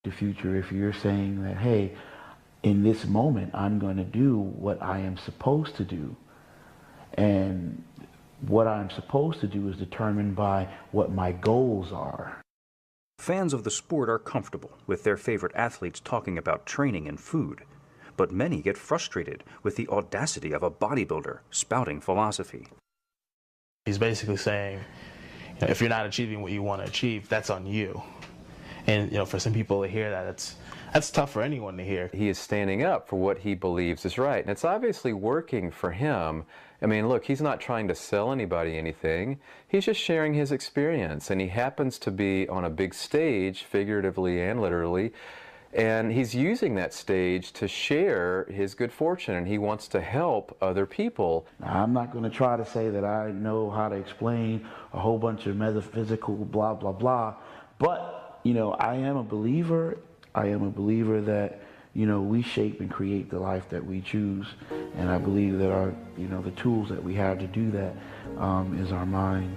the future if you're saying that, hey, in this moment, I'm going to do what I am supposed to do. And what I'm supposed to do is determined by what my goals are. Fans of the sport are comfortable with their favorite athletes talking about training and food, but many get frustrated with the audacity of a bodybuilder spouting philosophy. He's basically saying, if you're not achieving what you want to achieve, that's on you. And for some people to hear that, that's tough for anyone to hear. He is standing up for what he believes is right, and it's obviously working for him. I mean, look, he's not trying to sell anybody anything. He's just sharing his experience, and he happens to be on a big stage, figuratively and literally, and he's using that stage to share his good fortune, and he wants to help other people. Now, I'm not going to try to say that I know how to explain a whole bunch of metaphysical blah, blah, blah, but, I am a believer. I am a believer that, we shape and create the life that we choose. And I believe that our, the tools that we have to do that is our mind.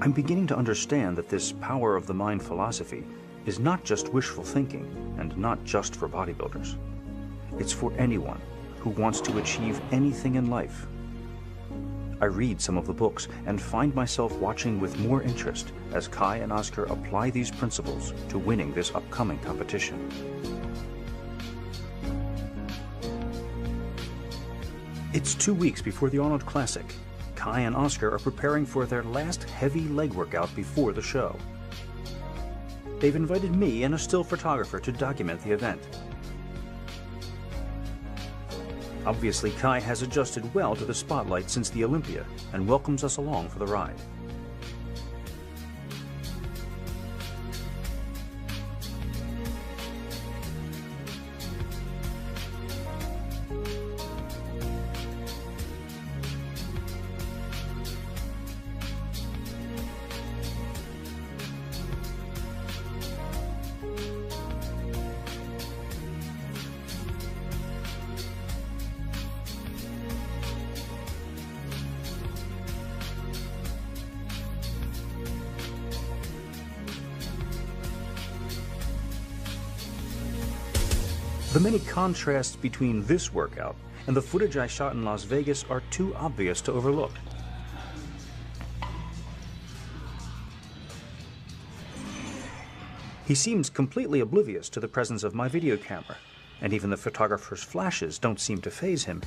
I'm beginning to understand that this power of the mind philosophy is not just wishful thinking and not just for bodybuilders. It's for anyone who wants to achieve anything in life. I read some of the books and find myself watching with more interest as Kai and Oscar apply these principles to winning this upcoming competition. It's 2 weeks before the Arnold Classic. Kai and Oscar are preparing for their last heavy leg workout before the show. They've invited me and a still photographer to document the event. Obviously, Kai has adjusted well to the spotlight since the Olympia and welcomes us along for the ride. The many contrasts between this workout and the footage I shot in Las Vegas are too obvious to overlook. He seems completely oblivious to the presence of my video camera, and even the photographer's flashes don't seem to faze him.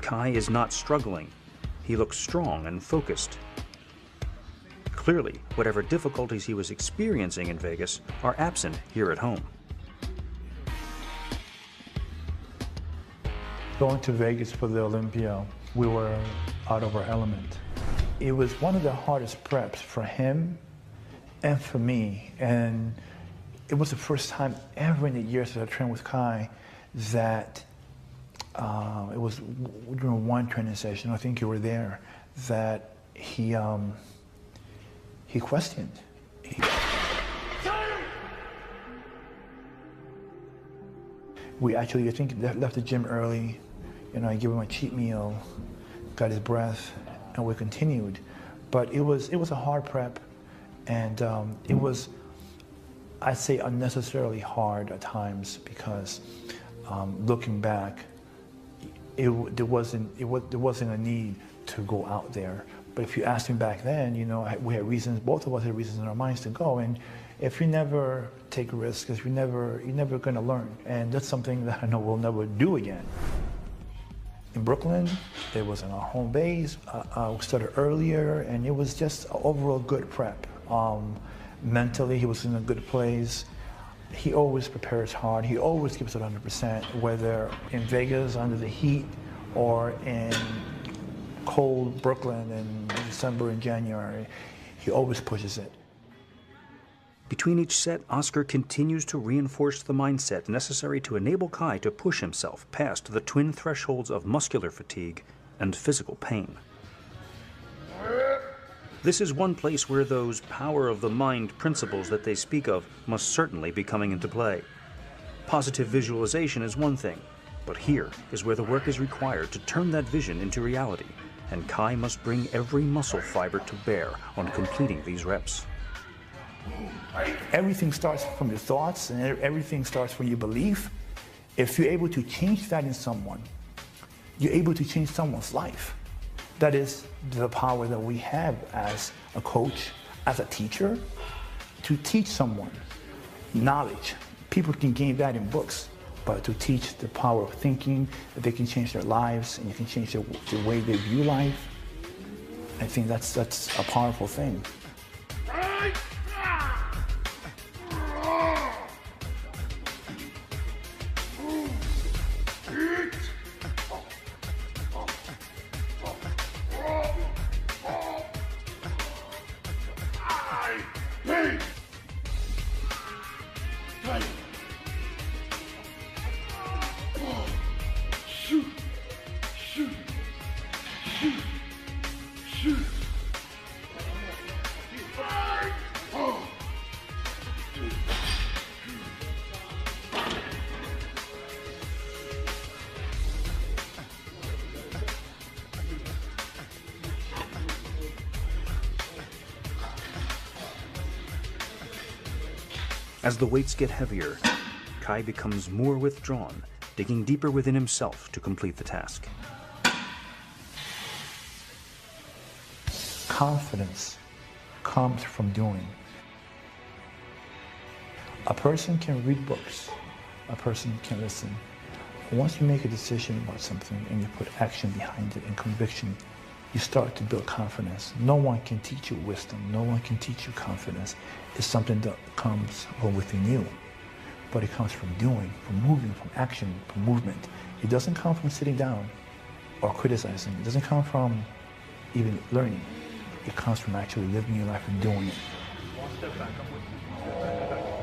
Kai is not struggling. He looks strong and focused. Clearly, whatever difficulties he was experiencing in Vegas are absent here at home. Going to Vegas for the Olympia, we were out of our element. It was one of the hardest preps for him and for me. And it was the first time ever in the years that I trained with Kai that it was during one training session, I think you were there, that he questioned. We actually, I think, left the gym early. I gave him a cheat meal, got his breath, and we continued. But it was a hard prep, and it was, I'd say, unnecessarily hard at times because looking back, there wasn't a need to go out there. But if you asked me back then, we had reasons, both of us had reasons in our minds to go. And if you never take risks, you're never going to learn. And that's something that I know we'll never do again. In Brooklyn, it was in our home base. We started earlier, and it was just an overall good prep. Mentally, he was in a good place. He always prepares hard. He always gives it 100%, whether in Vegas under the heat or in cold Brooklyn in December and January. He always pushes it. Between each set, Oscar continues to reinforce the mindset necessary to enable Kai to push himself past the twin thresholds of muscular fatigue and physical pain. This is one place where those power of the mind principles that they speak of must certainly be coming into play. Positive visualization is one thing, but here is where the work is required to turn that vision into reality and Kai must bring every muscle fiber to bear on completing these reps. Everything starts from your thoughts, and everything starts from your belief. If you're able to change that in someone, you're able to change someone's life. That is the power that we have as a coach, as a teacher, to teach someone knowledge. People can gain that in books, but to teach the power of thinking, that they can change their lives and you can change the way they view life, I think that's a powerful thing. As the weights get heavier, Kai becomes more withdrawn, digging deeper within himself to complete the task. Confidence comes from doing. A person can read books, a person can listen. Once you make a decision about something and you put action behind it and conviction, you start to build confidence. No one can teach you wisdom. No one can teach you confidence. It's something that comes from within you. But it comes from doing, from moving, from action, from movement. It doesn't come from sitting down or criticizing. It doesn't come from even learning. It comes from actually living your life and doing it. One step back, I'm with you.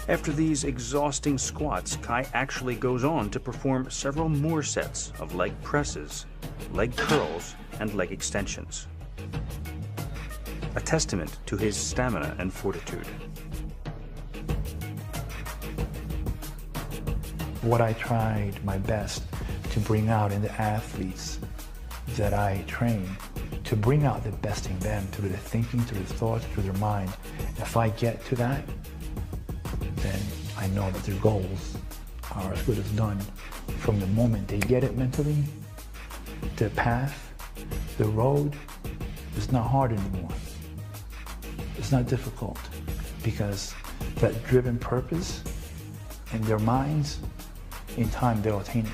After these exhausting squats, Kai actually goes on to perform several more sets of leg presses, leg curls, and leg extensions. A testament to his stamina and fortitude. What I tried my best to bring out in the athletes that I train, to bring out the best in them through their thinking, through their thoughts, through their mind. If I get to that, then I know that their goals are as good as done. From the moment they get it mentally, the path, the road is not hard anymore. It's not difficult, because that driven purpose in their minds, in time they'll attain it.